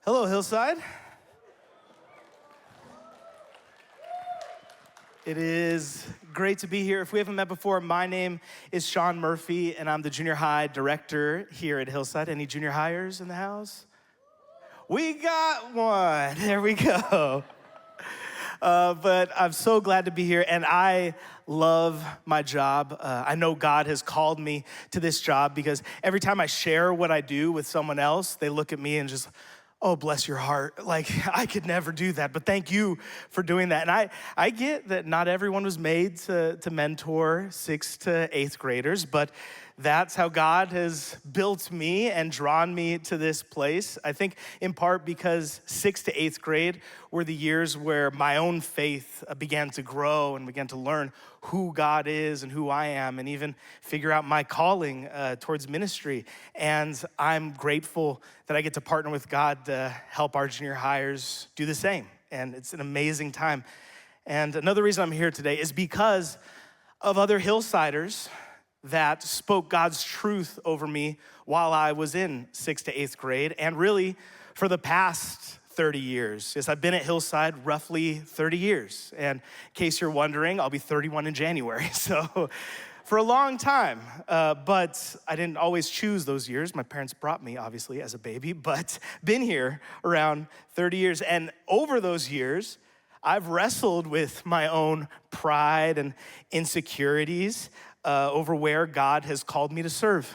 Hello, Hillside. It is great to be here. If we haven't met before, my name is Sean Murphy, and I'm the junior high director here at Hillside. Any junior hires in the house? We got one. There we go. But I'm so glad to be here, and I love my job. I know God has called me to this job because every time I share what I do with someone else, they look at me and just, oh, bless your heart. Like, I could never do that, but thank you for doing that. And I get that not everyone was made to mentor 6th to 8th graders, but that's how God has built me and drawn me to this place. I think in part because 6th to 8th grade were the years where my own faith began to grow and began to learn who God is and who I am, and even figure out my calling towards ministry. And I'm grateful that I get to partner with God to help our junior hires do the same. And it's an amazing time. And another reason I'm here today is because of other Hillsiders that spoke God's truth over me while I was in 6th to 8th grade, and really for the past 30 years. Yes, I've been at Hillside roughly 30 years. And in case you're wondering, I'll be 31 in January. So for a long time, but I didn't always choose those years. My parents brought me, obviously, as a baby, but been here around 30 years. And over those years, I've wrestled with my own pride and insecurities over where God has called me to serve,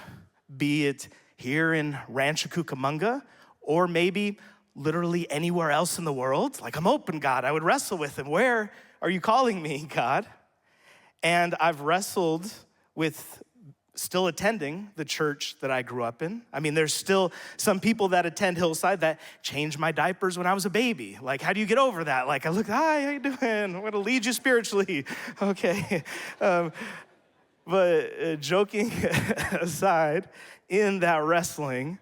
be it here in Rancho Cucamonga, or maybe literally anywhere else in the world. Like, I'm open, God. I would wrestle with him. Where are you calling me, God? And I've wrestled with still attending the church that I grew up in. I mean, there's still some people that attend Hillside that changed my diapers when I was a baby. Like, how do you get over that? Like, I look, hi, how you doing? I'm gonna lead you spiritually. Okay. But joking aside, in that wrestling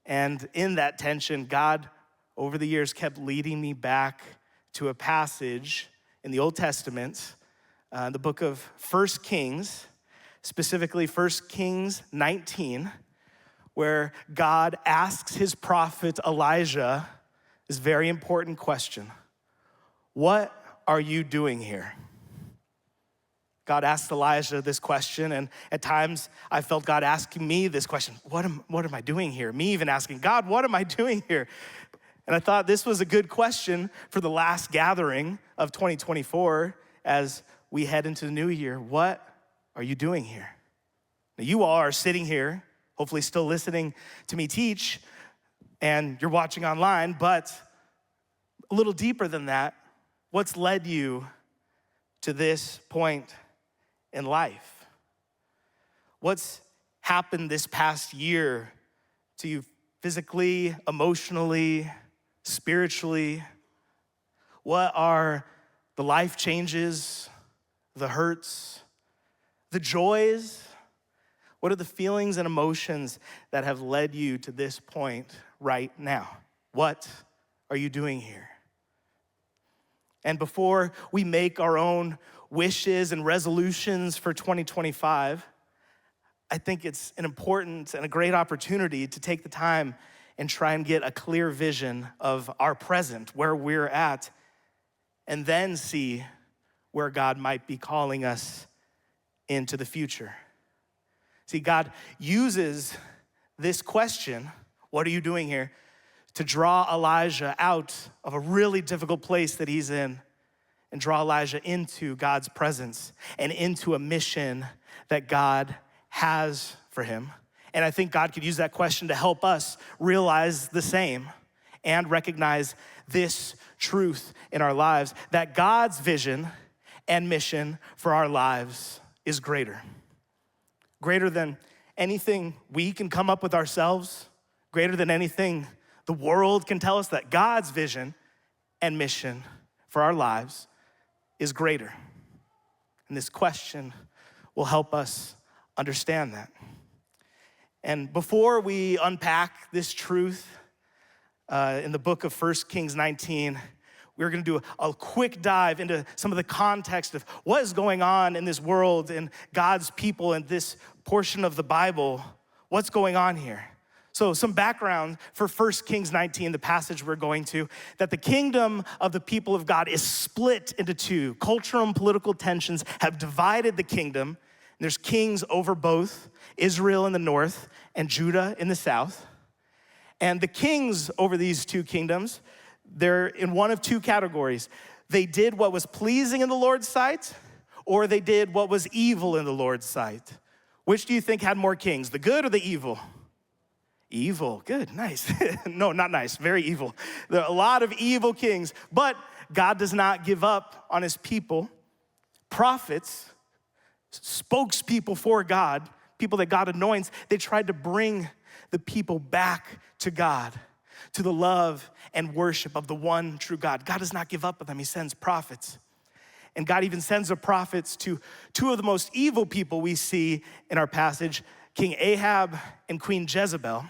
and in that tension, God, over the years, kept leading me back to a passage in the Old Testament, the book of 1 Kings, specifically 1 Kings 19, where God asks his prophet Elijah this very important question: what are you doing here? God asked Elijah this question, and at times I felt God asking me this question: what am I doing here? Me even asking, God, what am I doing here? And I thought this was a good question for the last gathering of 2024 as we head into the new year. What are you doing here? Now, you all are sitting here, hopefully still listening to me teach, and you're watching online, but a little deeper than that, what's led you to this point in life? What's happened this past year to you physically, emotionally, spiritually? What are the life changes, the hurts, the joys? What are the feelings and emotions that have led you to this point right now? What are you doing here? And before we make our own wishes and resolutions for 2025, I think it's an important and a great opportunity to take the time and try and get a clear vision of our present, where we're at, and then see where God might be calling us into the future. See, God uses this question, what are you doing here, to draw Elijah out of a really difficult place that he's in, and draw Elijah into God's presence and into a mission that God has for him. And I think God could use that question to help us realize the same and recognize this truth in our lives, that God's vision and mission for our lives is greater than anything we can come up with ourselves, greater than anything the world can tell us. That God's vision and mission for our lives is greater. And this question will help us understand that. And before we unpack this truth in the book of 1 Kings 19, we're gonna do a quick dive into some of the context of what is going on in this world and God's people and this portion of the Bible. What's going on here? So some background for 1 Kings 19, the passage we're going to, that the kingdom of the people of God is split into two. Cultural and political tensions have divided the kingdom. There's kings over both, Israel in the north and Judah in the south. And the kings over these two kingdoms, they're in one of two categories. They did what was pleasing in the Lord's sight, or they did what was evil in the Lord's sight. Which do you think had more kings, the good or the evil? Evil, good, nice. No, not nice, very evil. There are a lot of evil kings, but God does not give up on his people. Prophets, spokespeople for God, people that God anoints, they tried to bring the people back to God, to the love and worship of the one true God. God does not give up on them. He sends prophets. And God even sends the prophets to two of the most evil people we see in our passage, King Ahab and Queen Jezebel.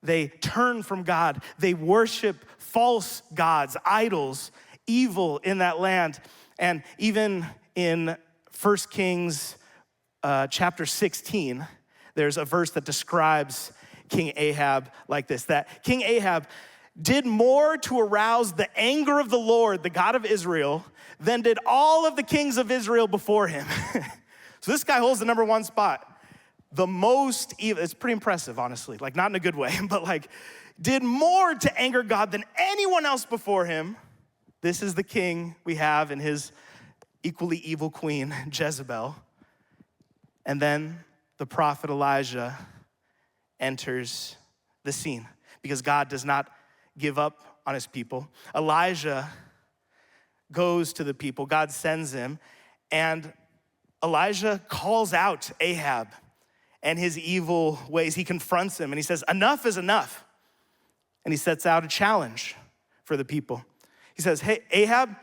They turn from God. They worship false gods, idols, evil in that land. And even in 1 Kings chapter 16, there's a verse that describes King Ahab like this, that King Ahab did more to arouse the anger of the Lord, the God of Israel, than did all of the kings of Israel before him. So this guy holds the number one spot. The most evil, it's pretty impressive, honestly, like not in a good way, but like did more to anger God than anyone else before him. This is the king we have and his equally evil queen, Jezebel. And then the prophet Elijah enters the scene because God does not give up on his people. Elijah goes to the people, God sends him, and Elijah calls out Ahab and his evil ways. He confronts him and he says, enough is enough. And he sets out a challenge for the people. He says, hey, Ahab,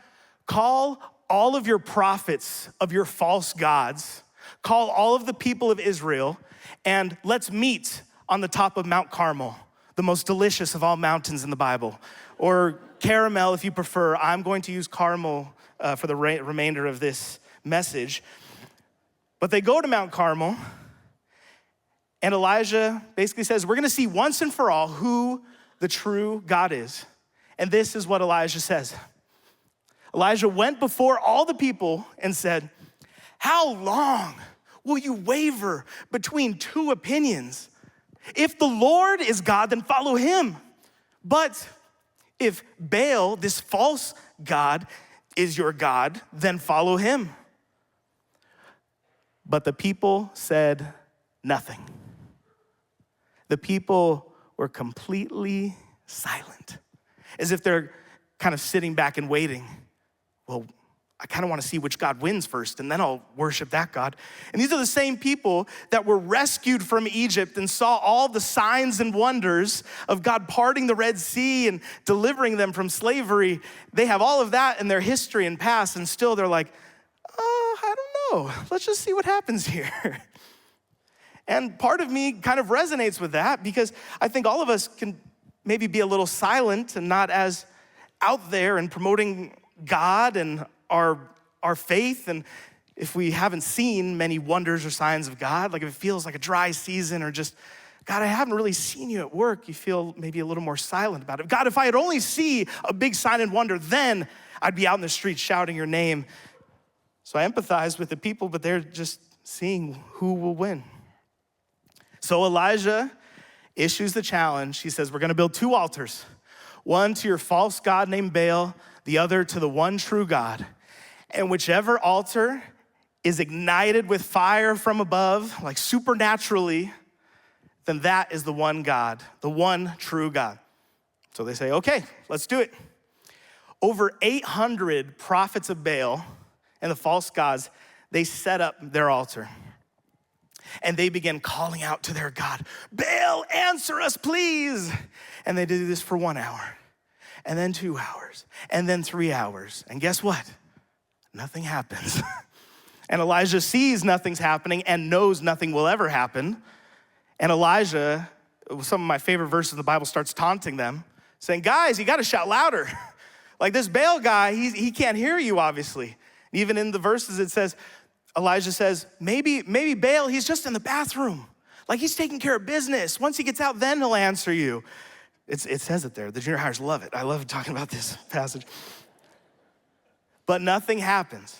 call all of your prophets of your false gods, call all of the people of Israel, and let's meet on the top of Mount Carmel, the most delicious of all mountains in the Bible. Or Caramel, if you prefer. I'm going to use Carmel for the remainder of this message. But they go to Mount Carmel, and Elijah basically says, we're gonna see once and for all who the true God is. And this is what Elijah says. Elijah went before all the people and said, how long will you waver between two opinions? If the Lord is God, then follow him. But if Baal, this false god, is your God, then follow him. But the people said nothing. The people were completely silent, as if they're kind of sitting back and waiting. Well, I kind of want to see which God wins first, and then I'll worship that God. And these are the same people that were rescued from Egypt and saw all the signs and wonders of God parting the Red Sea and delivering them from slavery. They have all of that in their history and past, and still they're like, I don't know. Let's just see what happens here. And part of me kind of resonates with that because I think all of us can maybe be a little silent and not as out there and promoting God and our faith. And if we haven't seen many wonders or signs of God, like if it feels like a dry season or just, God, I haven't really seen you at work, you feel maybe a little more silent about it. God, if I had only see a big sign and wonder, then I'd be out in the street shouting your name. So I empathize with the people, but they're just seeing who will win. So Elijah issues the challenge. He says, we're gonna build two altars, one to your false god named Baal, the other to the one true God. And whichever altar is ignited with fire from above, like supernaturally, then that is the one God, the one true God. So they say, okay, let's do it. Over 800 prophets of Baal and the false gods, they set up their altar. And they begin calling out to their God, Baal, answer us, please. And they do this for 1 hour, and then 2 hours, and then 3 hours. And guess what? Nothing happens. And Elijah sees nothing's happening and knows nothing will ever happen. And Elijah, some of my favorite verses in the Bible, starts taunting them, saying, guys, you gotta shout louder. Like this Baal guy, he can't hear you, obviously. Even in the verses it says, Elijah says, maybe Baal, he's just in the bathroom. Like he's taking care of business. Once he gets out, then he'll answer you. It says it there. The junior hires love it. I love talking about this passage. But nothing happens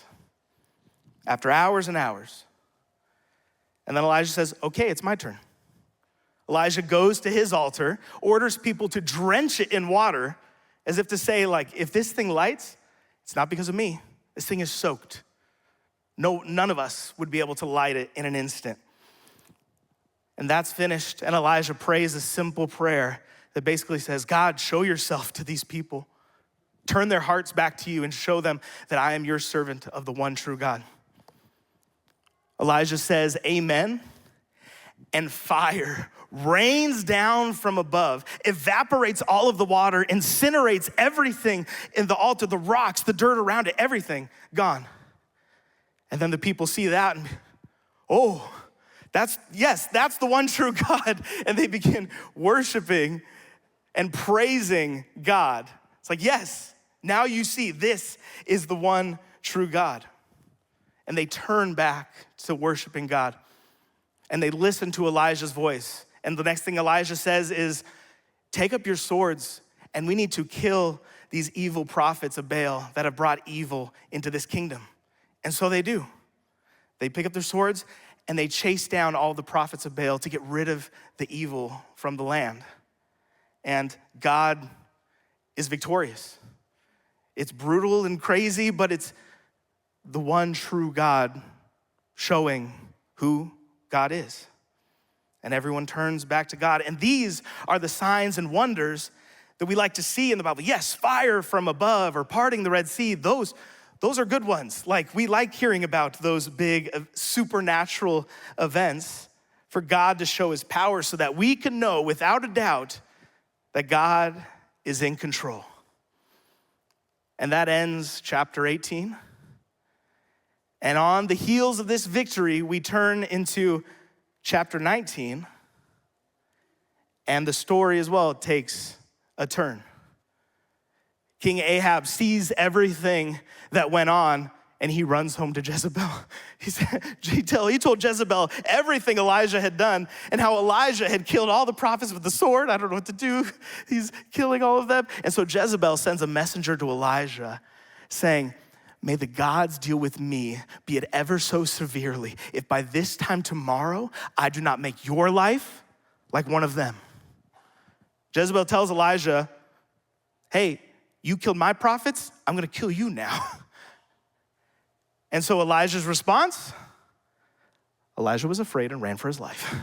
after hours and hours. And then Elijah says, okay, it's my turn. Elijah goes to his altar, orders people to drench it in water, as if to say, like, if this thing lights, it's not because of me. This thing is soaked. No, none of us would be able to light it in an instant. And that's finished, and Elijah prays a simple prayer that basically says, God, show yourself to these people. Turn their hearts back to you and show them that I am your servant of the one true God. Elijah says, amen, and fire rains down from above, evaporates all of the water, incinerates everything in the altar, the rocks, the dirt around it, everything gone. And then the people see that and, oh, that's the one true God. And they begin worshiping and praising God. It's like, yes, now you see this is the one true God. And they turn back to worshiping God. And they listen to Elijah's voice. And the next thing Elijah says is, take up your swords, and we need to kill these evil prophets of Baal that have brought evil into this kingdom. And so they do. They pick up their swords, and they chase down all the prophets of Baal to get rid of the evil from the land. And God is victorious. It's brutal and crazy, but it's the one true God showing who God is. And everyone turns back to God. And these are the signs and wonders that we like to see in the Bible. Yes, fire from above or parting the Red Sea, those are good ones. Like, we like hearing about those big supernatural events for God to show his power so that we can know without a doubt that God is in control. And that ends chapter 18. And on the heels of this victory, we turn into chapter 19, and the story as well takes a turn. King Ahab sees everything that went on, and he runs home to Jezebel. He told Jezebel everything Elijah had done and how Elijah had killed all the prophets with the sword. I don't know what to do. He's killing all of them. And so Jezebel sends a messenger to Elijah saying, may the gods deal with me, be it ever so severely, if by this time tomorrow I do not make your life like one of them. Jezebel tells Elijah, hey, you killed my prophets, I'm gonna kill you now. And so Elijah's response, Elijah was afraid and ran for his life.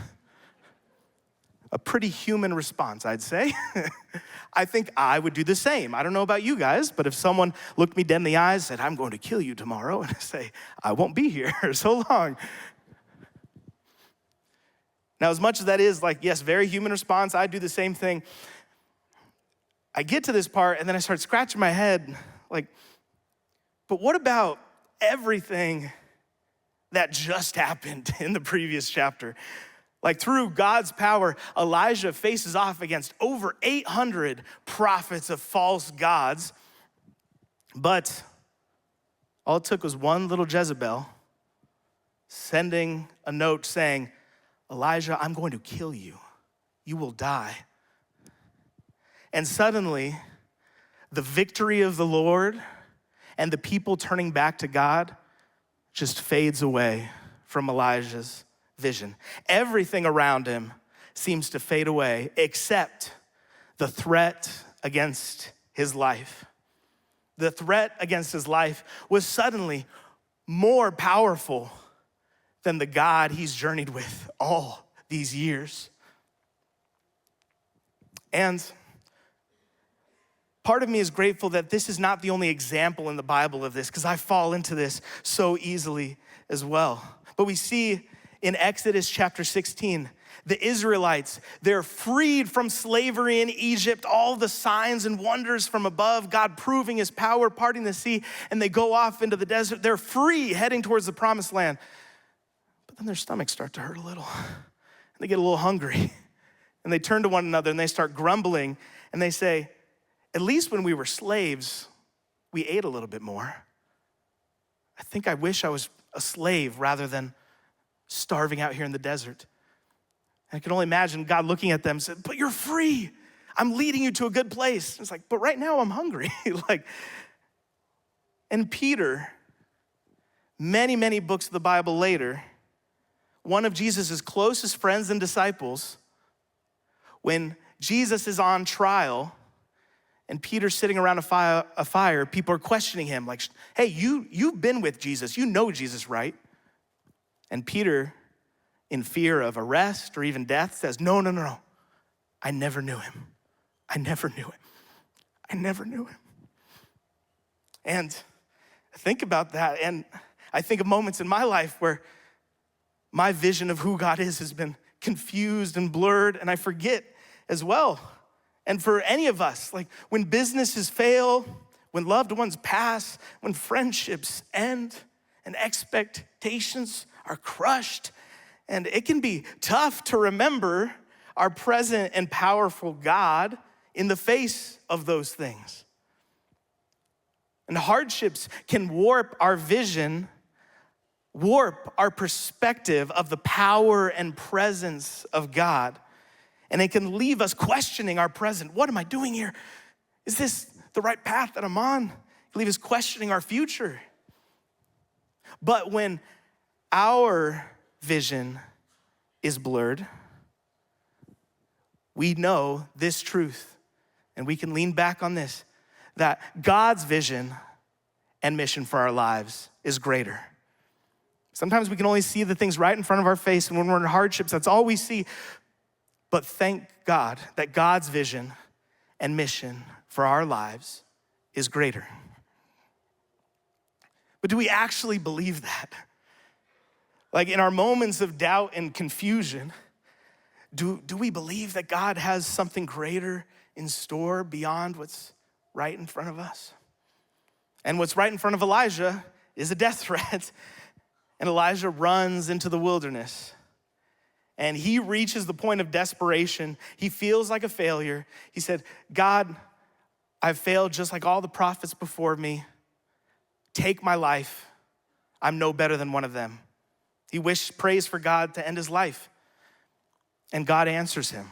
A pretty human response, I'd say. I think I would do the same. I don't know about you guys, but if someone looked me dead in the eyes and said, I'm going to kill you tomorrow, and I say, I won't be here so long. Now, as much as that is like, yes, very human response, I do the same thing. I get to this part and then I start scratching my head like, but what about everything that just happened in the previous chapter? Like, through God's power, Elijah faces off against over 800 prophets of false gods. But all it took was one little Jezebel sending a note saying, Elijah, I'm going to kill you. You will die. And suddenly, the victory of the Lord and the people turning back to God just fades away from Elijah's vision. Everything around him seems to fade away except the threat against his life. The threat against his life was suddenly more powerful than the God he's journeyed with all these years. And part of me is grateful that this is not the only example in the Bible of this, because I fall into this so easily as well. But we see in Exodus chapter 16, the Israelites, they're freed from slavery in Egypt, all the signs and wonders from above, God proving his power, parting the sea, and they go off into the desert. They're free, heading towards the promised land. But then their stomachs start to hurt a little, and they get a little hungry, and they turn to one another and they start grumbling, and they say, at least when we were slaves, we ate a little bit more. I think I wish I was a slave rather than starving out here in the desert. I can only imagine God looking at them and said, but you're free. I'm leading you to a good place. It's like, but right now I'm hungry. And Peter, many, many books of the Bible later, one of Jesus' closest friends and disciples, when Jesus is on trial and Peter's sitting around a fire, people are questioning him like, hey, you've been with Jesus. You know Jesus, right? And Peter, in fear of arrest or even death, says, no. I never knew him. I never knew him. I never knew him. And I think about that, and I think of moments in my life where my vision of who God is has been confused and blurred, and I forget as well. And for any of us, like when businesses fail, when loved ones pass, when friendships end, and expectations are crushed, and it can be tough to remember our present and powerful God in the face of those things. And hardships can warp our vision, warp our perspective of the power and presence of God. And it can leave us questioning our present. What am I doing here? Is this the right path that I'm on? It can leave us questioning our future. But when our vision is blurred, we know this truth, and we can lean back on this, that God's vision and mission for our lives is greater. Sometimes we can only see the things right in front of our face, and when we're in hardships, that's all we see. But thank God that God's vision and mission for our lives is greater. But do we actually believe that? Like in our moments of doubt and confusion, do we believe that God has something greater in store beyond what's right in front of us? And what's right in front of Elijah is a death threat. And Elijah runs into the wilderness. And he reaches the point of desperation. He feels like a failure. He said, God, I've failed just like all the prophets before me. Take my life. I'm no better than one of them. He prays for God to end his life. And God answers him.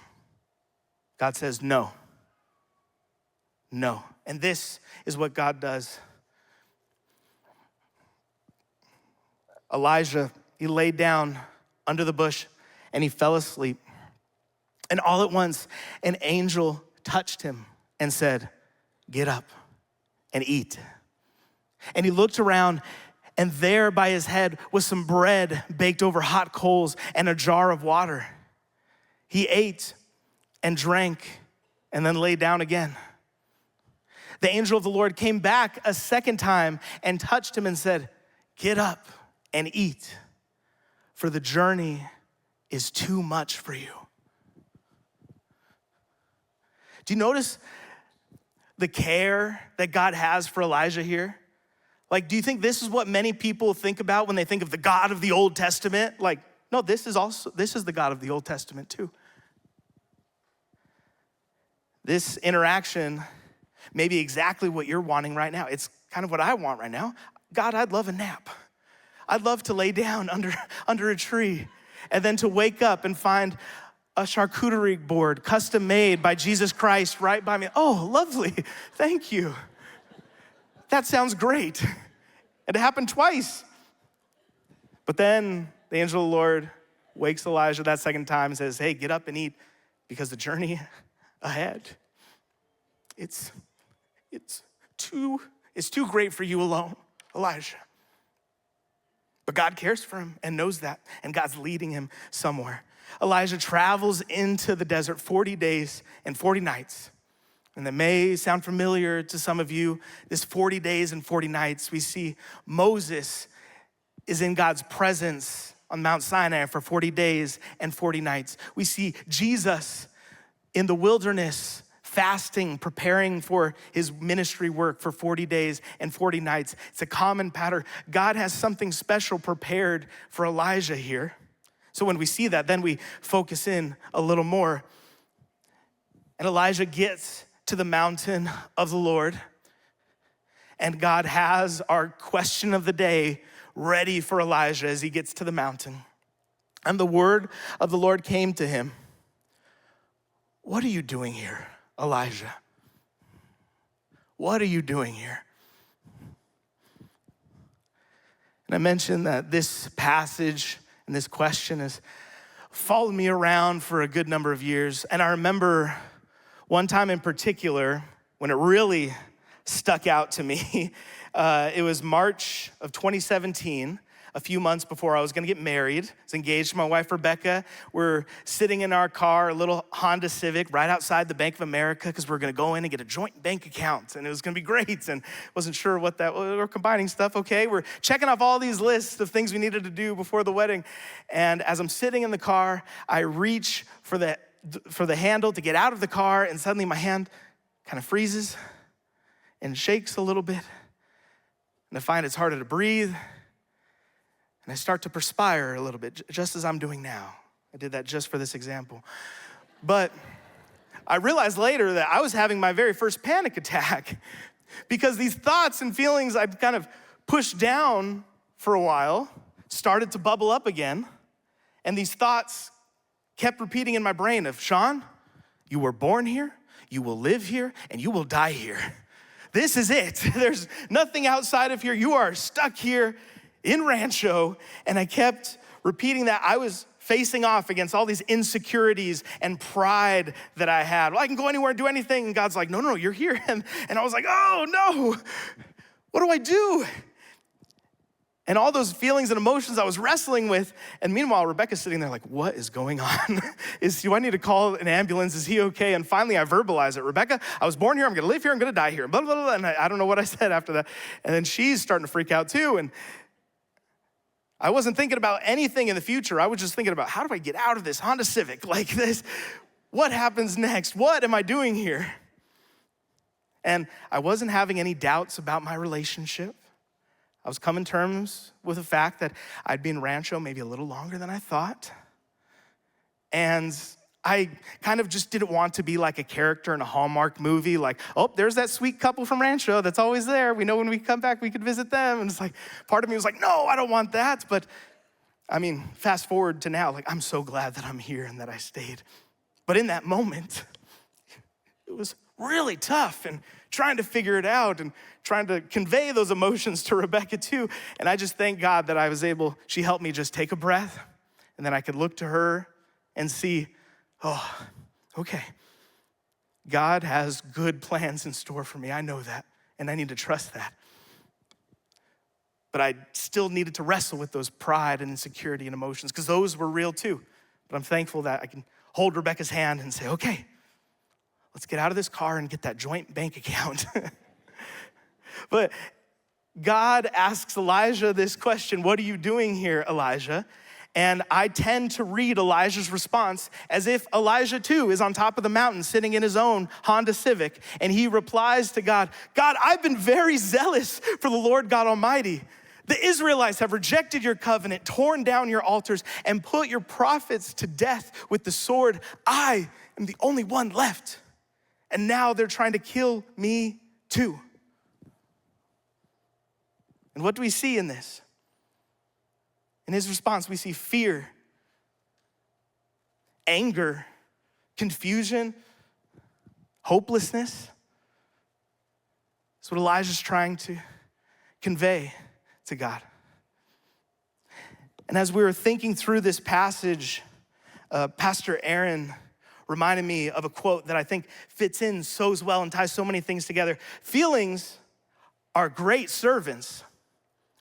God says, no. And this is what God does. Elijah, he laid down under the bush and he fell asleep. And all at once, an angel touched him and said, get up and eat. And he looked around, and there by his head was some bread baked over hot coals and a jar of water. He ate and drank and then lay down again. The angel of the Lord came back a second time and touched him and said, get up and eat, for the journey is too much for you. Do you notice the care that God has for Elijah here? Like, do you think this is what many people think about when they think of the God of the Old Testament? Like, no, this is the God of the Old Testament too. This interaction may be exactly what you're wanting right now. It's kind of what I want right now. God, I'd love a nap. I'd love to lay down under a tree and then to wake up and find a charcuterie board custom made by Jesus Christ right by me. Oh, lovely, thank you. That sounds great. It happened twice. But then the angel of the Lord wakes Elijah that second time and says, hey, get up and eat, because the journey ahead, it's too great for you alone, Elijah. But God cares for him and knows that, and God's leading him somewhere. Elijah travels into the desert 40 days and 40 nights. And that may sound familiar to some of you. This 40 days and 40 nights, we see Moses is in God's presence on Mount Sinai for 40 days and 40 nights. We see Jesus in the wilderness fasting, preparing for his ministry work for 40 days and 40 nights. It's a common pattern. God has something special prepared for Elijah here. So when we see that, then we focus in a little more. And Elijah gets to the mountain of the Lord, and God has our question of the day ready for Elijah as he gets to the mountain. And the word of the Lord came to him. What are you doing here, Elijah? What are you doing here? And I mentioned that this passage and this question has followed me around for a good number of years. And I remember one time in particular when it really stuck out to me. It was March of 2017, a few months before I was gonna get married. I was engaged to my wife, Rebecca. We're sitting in our car, a little Honda Civic, right outside the Bank of America, because we're gonna go in and get a joint bank account, and it was gonna be great, and wasn't sure what that was. We're combining stuff, okay? We're checking off all these lists of things we needed to do before the wedding, and as I'm sitting in the car, I reach for the handle to get out of the car, and suddenly my hand kind of freezes and shakes a little bit, and I find it's harder to breathe, and I start to perspire a little bit, just as I'm doing now. I did that just for this example. But I realized later that I was having my very first panic attack because these thoughts and feelings I'd kind of pushed down for a while started to bubble up again. And these thoughts kept repeating in my brain of, Sean, you were born here, you will live here, and you will die here. This is it. There's nothing outside of here. You are stuck here in Rancho. And I kept repeating that. I was facing off against all these insecurities and pride that I had. Well, I can go anywhere and do anything. And God's like, no, you're here. And I was like, oh no, what do I do? And all those feelings and emotions I was wrestling with. And meanwhile, Rebecca's sitting there like, what is going on? Do I need to call an ambulance? Is he okay? And finally I verbalize it. Rebecca, I was born here. I'm gonna live here. I'm gonna die here. Blah, blah, blah. And I don't know what I said after that. And then she's starting to freak out too. And I wasn't thinking about anything in the future. I was just thinking about, how do I get out of this Honda Civic like this? What happens next? What am I doing here? And I wasn't having any doubts about my relationship. I was coming to terms with the fact that I'd been in Rancho maybe a little longer than I thought. And I kind of just didn't want to be like a character in a Hallmark movie, like, oh, there's that sweet couple from Rancho that's always there. We know when we come back, we could visit them. And it's like, part of me was like, no, I don't want that. But I mean, fast forward to now, like, I'm so glad that I'm here and that I stayed. But in that moment, it was really tough and trying to figure it out and trying to convey those emotions to Rebecca too. And I just thank God that she helped me just take a breath, and then I could look to her and see, oh, okay. God has good plans in store for me. I know that, and I need to trust that. But I still needed to wrestle with those pride and insecurity and emotions, because those were real too. But I'm thankful that I can hold Rebecca's hand and say, okay, let's get out of this car and get that joint bank account. But God asks Elijah this question, what are you doing here, Elijah? And I tend to read Elijah's response as if Elijah too is on top of the mountain sitting in his own Honda Civic. And he replies to God, I've been very zealous for the Lord God Almighty. The Israelites have rejected your covenant, torn down your altars, and put your prophets to death with the sword. I am the only one left. And now they're trying to kill me too. And what do we see in this? In his response, we see fear, anger, confusion, hopelessness. That's what Elijah's trying to convey to God. And as we were thinking through this passage, Pastor Aaron reminded me of a quote that I think fits in so well and ties so many things together. Feelings are great servants,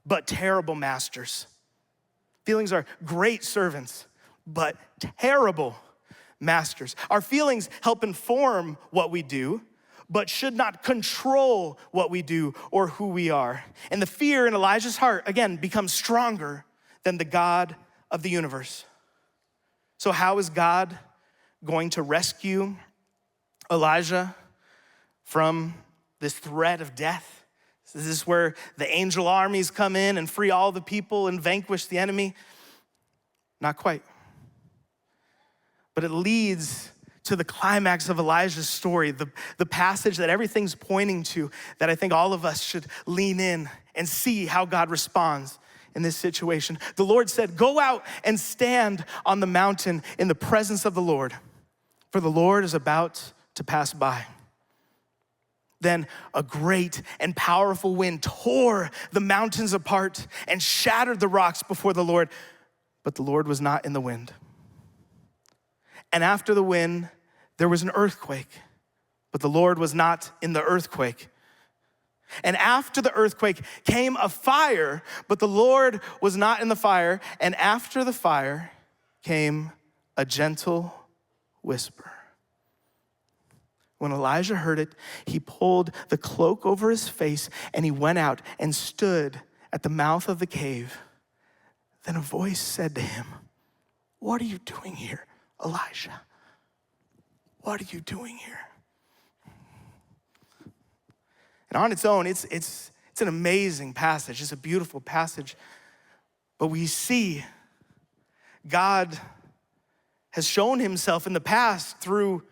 but terrible masters. Feelings are great servants, but terrible masters. Our feelings help inform what we do, but should not control what we do or who we are. And the fear in Elijah's heart, again, becomes stronger than the God of the universe. So how is God going to rescue Elijah from this threat of death? Is this where the angel armies come in and free all the people and vanquish the enemy? Not quite. But it leads to the climax of Elijah's story, the passage that everything's pointing to, that I think all of us should lean in and see how God responds. in this situation. The Lord said, go out and stand on the mountain in the presence of the Lord, for the Lord is about to pass by. Then a great and powerful wind tore the mountains apart and shattered the rocks before the Lord, but the Lord was not in the wind. And after the wind, there was an earthquake, but the Lord was not in the earthquake. And after the earthquake came a fire, but the Lord was not in the fire. And after the fire came a gentle whisper. When Elijah heard it, he pulled the cloak over his face and he went out and stood at the mouth of the cave. Then a voice said to him, what are you doing here, Elijah? What are you doing here? And on its own, it's an amazing passage. It's a beautiful passage. But we see God has shown himself in the past through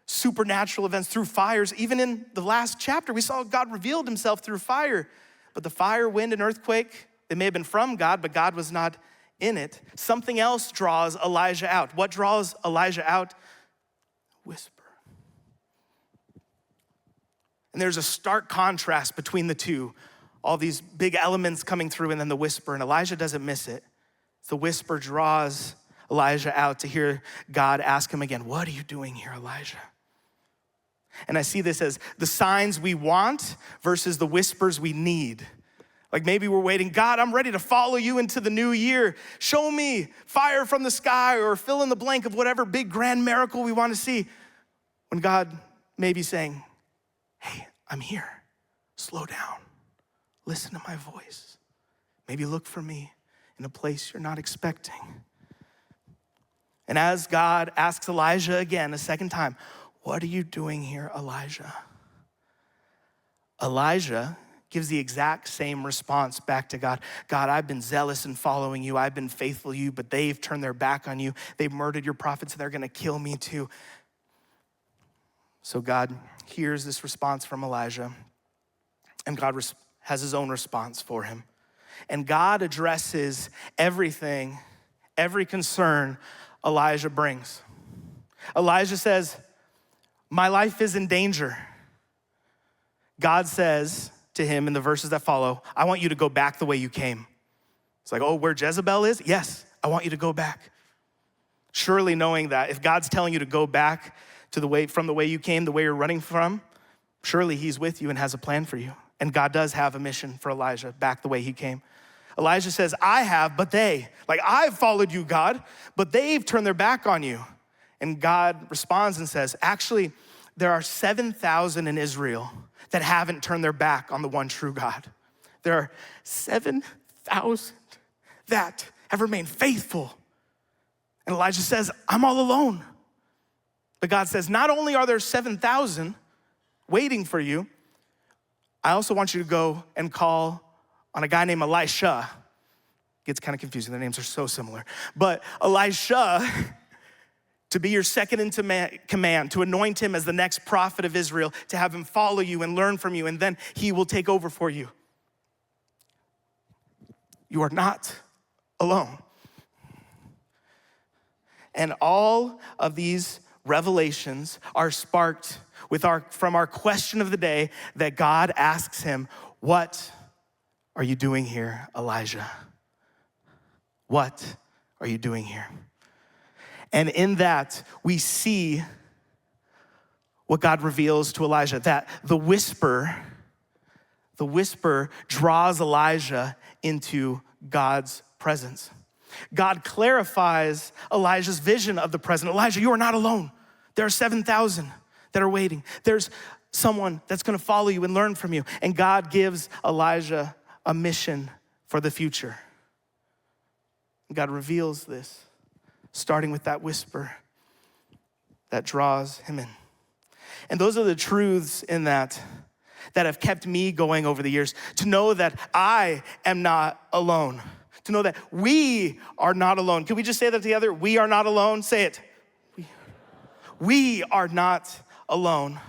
supernatural events, through fires. Even in the last chapter, we saw God revealed himself through fire. But the fire, wind, and earthquake, they may have been from God, but God was not in it. Something else draws Elijah out. What draws Elijah out? Whisper. And there's a stark contrast between the two. All these big elements coming through and then the whisper, and Elijah doesn't miss it. The whisper draws Elijah out to hear God ask him again, what are you doing here, Elijah? And I see this as the signs we want versus the whispers we need. Like maybe we're waiting, God, I'm ready to follow you into the new year. Show me fire from the sky, or fill in the blank of whatever big grand miracle we want to see. When God may be saying, hey, I'm here. Slow down. Listen to my voice. Maybe look for me in a place you're not expecting. And as God asks Elijah again a second time, what are you doing here, Elijah? Elijah gives the exact same response back to God. God, I've been zealous in following you. I've been faithful to you, but they've turned their back on you. They've murdered your prophets, and they're gonna kill me too. So God hears this response from Elijah, and God has his own response for him. And God addresses everything, every concern Elijah brings. Elijah says, my life is in danger. God says to him in the verses that follow, I want you to go back the way you came. It's like, oh, where Jezebel is? Yes, I want you to go back. Surely knowing that if God's telling you to go back to the way, from the way you came, the way you're running from, surely he's with you and has a plan for you. And God does have a mission for Elijah back the way he came. Elijah says, I have, but they. Like, I've followed you, God, but they've turned their back on you. And God responds and says, actually, there are 7,000 in Israel that haven't turned their back on the one true God. There are 7,000 that have remained faithful. And Elijah says, I'm all alone. But God says, not only are there 7,000 waiting for you, I also want you to go and call on a guy named Elisha. Gets kind of confusing, their names are so similar. But Elisha, to be your second in command, to anoint him as the next prophet of Israel, to have him follow you and learn from you, and then he will take over for you. You are not alone. And all of these revelations are sparked from our question of the day that God asks him, what are you doing here, Elijah? What are you doing here? And in that, we see what God reveals to Elijah, that the whisper draws Elijah into God's presence. God clarifies Elijah's vision of the present. Elijah, you are not alone. There are 7,000 that are waiting. There's someone that's gonna follow you and learn from you. And God gives Elijah a mission for the future. God reveals this, starting with that whisper that draws him in. And those are the truths in that have kept me going over the years, to know that I am not alone, to know that we are not alone. Can we just say that together? We are not alone. Say it. We are not alone.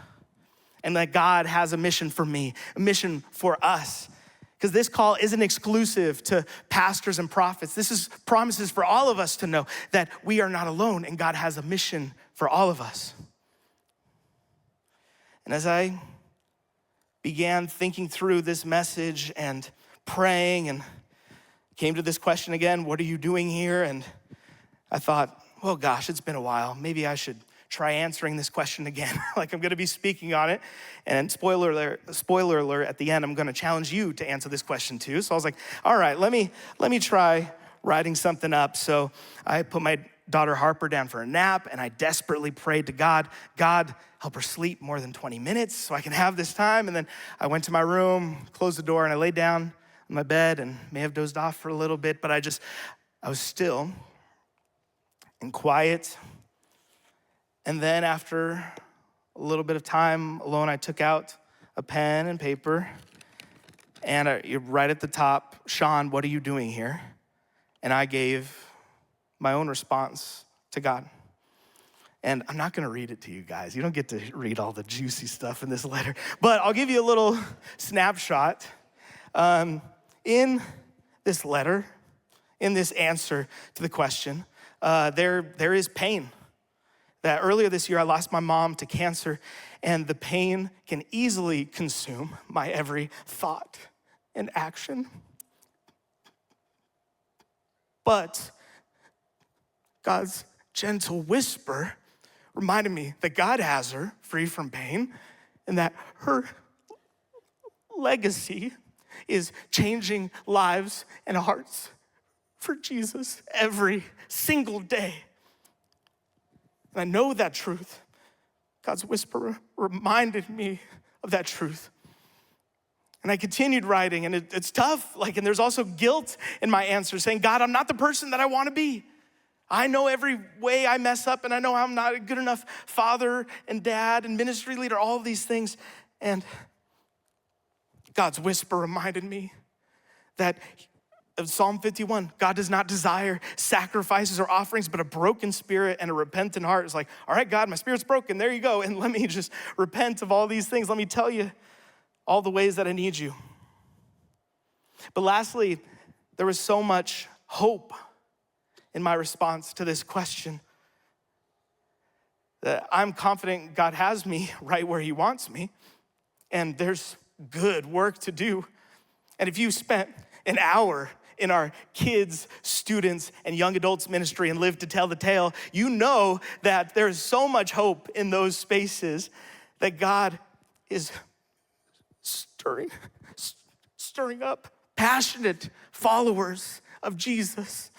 And that God has a mission for me, a mission for us. Because this call isn't exclusive to pastors and prophets. This is promises for all of us to know that we are not alone and God has a mission for all of us. And as I began thinking through this message and praying and came to this question again, what are you doing here? And I thought, well, gosh, it's been a while. Maybe I should try answering this question again. Like I'm gonna be speaking on it. And spoiler alert, at the end, I'm gonna challenge you to answer this question too. So I was like, all right, let me try writing something up. So I put my daughter Harper down for a nap and I desperately prayed to God, help her sleep more than 20 minutes so I can have this time. And then I went to my room, closed the door, and I laid down on my bed and may have dozed off for a little bit, but I was still and quiet. And then after a little bit of time alone, I took out a pen and paper and right at the top, Sean, what are you doing here? And I gave my own response to God. And I'm not gonna read it to you guys. You don't get to read all the juicy stuff in this letter, but I'll give you a little snapshot. In this letter, in this answer to the question, there is pain. That earlier this year, I lost my mom to cancer, and the pain can easily consume my every thought and action. But God's gentle whisper reminded me that God has her free from pain and that her legacy is changing lives and hearts for Jesus every single day. And I know that truth. God's whisper reminded me of that truth. And I continued writing, and it's tough. And there's also guilt in my answer, saying, God, I'm not the person that I want to be. I know every way I mess up, and I know I'm not a good enough father and dad and ministry leader, all of these things. And God's whisper reminded me that of Psalm 51, God does not desire sacrifices or offerings, but a broken spirit and a repentant heart. It's like, all right, God, my spirit's broken. There you go. And let me just repent of all these things. Let me tell you all the ways that I need you. But lastly, there was so much hope in my response to this question that I'm confident God has me right where he wants me. And there's good work to do. And if you spent an hour in our kids, students, and young adults ministry and live to tell the tale, you know that there's so much hope in those spaces that God is stirring up passionate followers of Jesus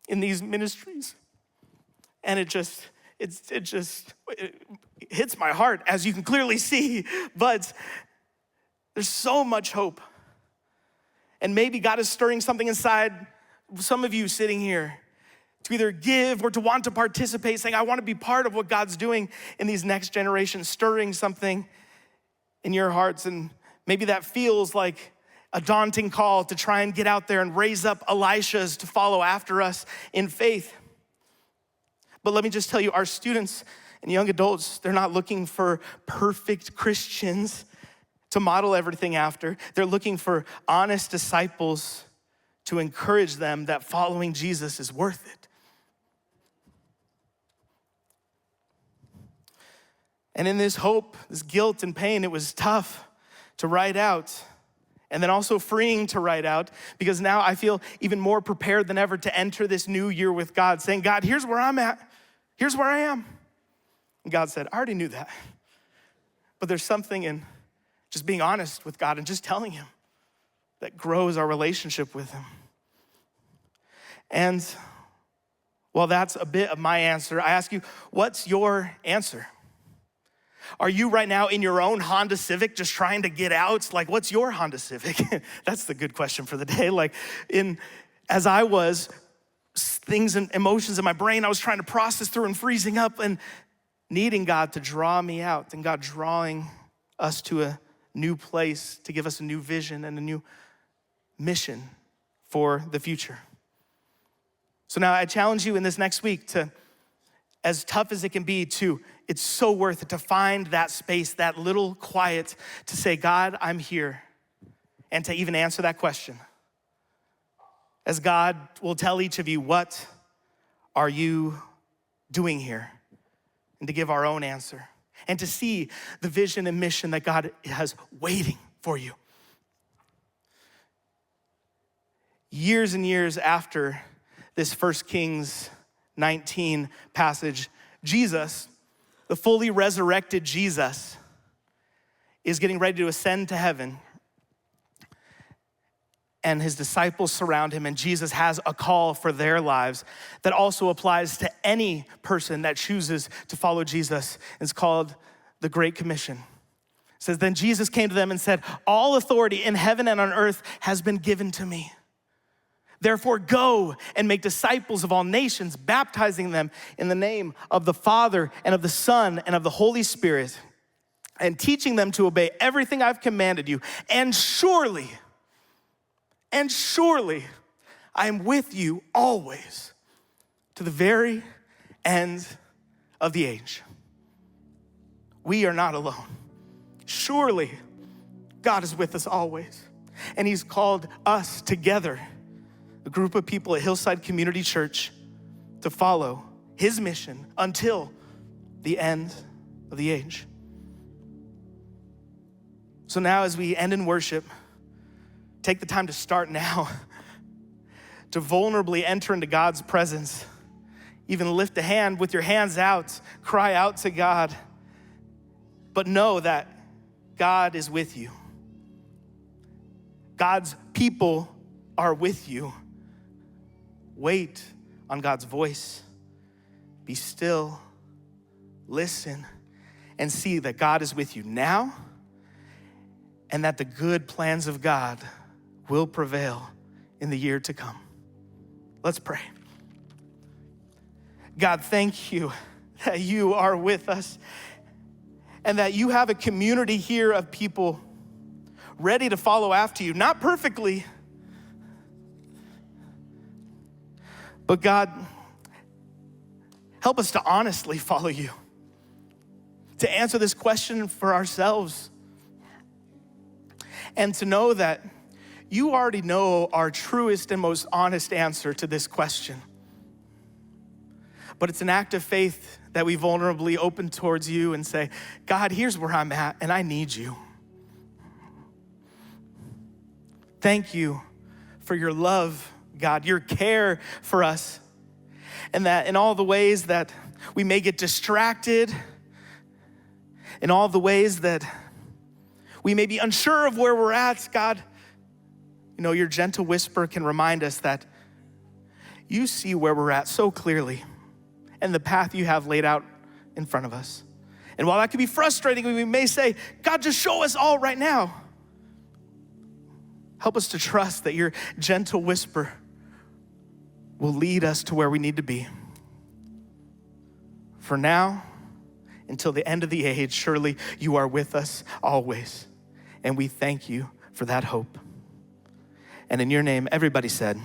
in these ministries. And it hits my heart, as you can clearly see, but there's so much hope. And maybe God is stirring something inside some of you sitting here to either give or to want to participate, saying, I want to be part of what God's doing in these next generations, stirring something in your hearts. And maybe that feels like a daunting call to try and get out there and raise up Elishas to follow after us in faith. But let me just tell you, our students and young adults, they're not looking for perfect Christians to model everything after. They're looking for honest disciples to encourage them that following Jesus is worth it. And in this hope, this guilt and pain, it was tough to write out, and then also freeing to write out, because now I feel even more prepared than ever to enter this new year with God, saying, God, here's where I'm at. Here's where I am. And God said, I already knew that. But there's something in just being honest with God and just telling him that grows our relationship with him. And while that's a bit of my answer, I ask you, what's your answer? Are you right now in your own Honda Civic just trying to get out? Like, what's your Honda Civic? That's the good question for the day. As I was, things and emotions in my brain, I was trying to process through and freezing up and needing God to draw me out, and God drawing us to a new place, to give us a new vision and a new mission for the future. So now I challenge you in this next week to, as tough as it can be, it's so worth it to find that space, that little quiet, to say, God, I'm here. and to even answer that question. As God will tell each of you, what are you doing here? And to give our own answer. And to see the vision and mission that God has waiting for you. Years and years after this 1 Kings 19 passage, Jesus, the fully resurrected Jesus, is getting ready to ascend to heaven. And his disciples surround him, and Jesus has a call for their lives that also applies to any person that chooses to follow Jesus. It's called the Great Commission. It says, then Jesus came to them and said, all authority in heaven and on earth has been given to me. Therefore, go and make disciples of all nations, baptizing them in the name of the Father and of the Son and of the Holy Spirit, and teaching them to obey everything I've commanded you. And surely, I am with you always to the very end of the age. We are not alone. Surely, God is with us always. And he's called us together, a group of people at Hillside Community Church, to follow his mission until the end of the age. So now as we end in worship, take the time to start now, to vulnerably enter into God's presence. Even lift a hand with your hands out, cry out to God, but know that God is with you. God's people are with you. Wait on God's voice. Be still, listen, and see that God is with you now, and that the good plans of God will prevail in the year to come. Let's pray. God, thank you that you are with us and that you have a community here of people ready to follow after you, not perfectly, but God, help us to honestly follow you, to answer this question for ourselves, and to know that you already know our truest and most honest answer to this question. But it's an act of faith that we vulnerably open towards you and say, God, here's where I'm at, and I need you. Thank you for your love, God, your care for us, and that in all the ways that we may get distracted, in all the ways that we may be unsure of where we're at, God, you know, your gentle whisper can remind us that you see where we're at so clearly and the path you have laid out in front of us. And while that can be frustrating, we may say, God, just show us all right now. Help us to trust that your gentle whisper will lead us to where we need to be. For now, until the end of the age, surely you are with us always. And we thank you for that hope. And in your name, everybody said,